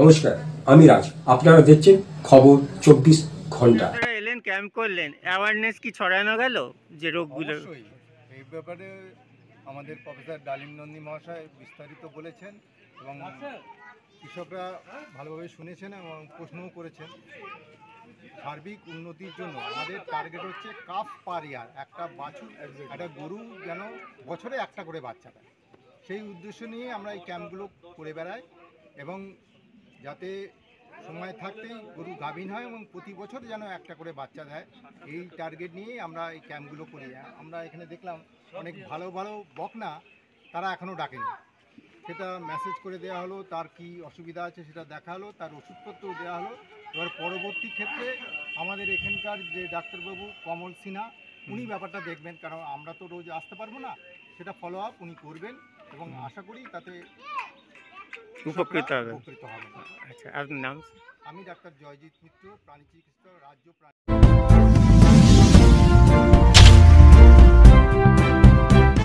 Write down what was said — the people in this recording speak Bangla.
নমস্কার, আমি রাজ। আপনারা দেখছেন খবর 24 ঘন্টা। আপনারা এলেন, ক্যাম্প করলেন, অ্যাওয়ারনেস কি ছড়ানো গেল যে রোগগুলো? অবশ্যই এই ব্যাপারে আমাদের প্রফেসর ডালিম নন্দী মহাশয় বিস্তারিত বলেছেন এবং কৃষকরা ভালোভাবে শুনেছেন এবং প্রশ্নও করেছেন। সার্বিক উন্নতির জন্য আমাদের টার্গেট হচ্ছে কাফ পার ইয়ার, একটা বাছুর একটা গরু যেন বছরে একটা করে বাচ্চা দেয়। সেই উদ্দেশ্য নিয়ে আমরা এই ক্যাম্পগুলো করে বেড়াই এবং যাতে সময় থাকতেই গরু গাভীন হয় এবং প্রতি বছর যেন একটা করে বাচ্চা দেয়, এই টার্গেট নিয়েই আমরা এই ক্যাম্পগুলো করি। আমরা এখানে দেখলাম অনেক ভালো ভালো বকনা তারা এখনও ডাকেনি, সেটা মেসেজ করে দেওয়া হলো, তার কি অসুবিধা আছে সেটা দেখা হলো, তার ওষুধপত্র দেওয়া হলো। এবার পরবর্তী ক্ষেত্রে আমাদের এখানকার যে ডাক্তারবাবু কমল সিনহা, উনি ব্যাপারটা দেখবেন, কারণ আমরা তো রোজ আসতে পারবো না, সেটা ফলো আপ উনি করবেন এবং আশা করি তাতে উপকৃত হবে। উপকৃত হবেন। আচ্ছা, আপনার নাম? আমি ডাক্তার জয়জিৎ মিত্র, প্রাণী চিকিৎসক, রাজ্য প্রাণী।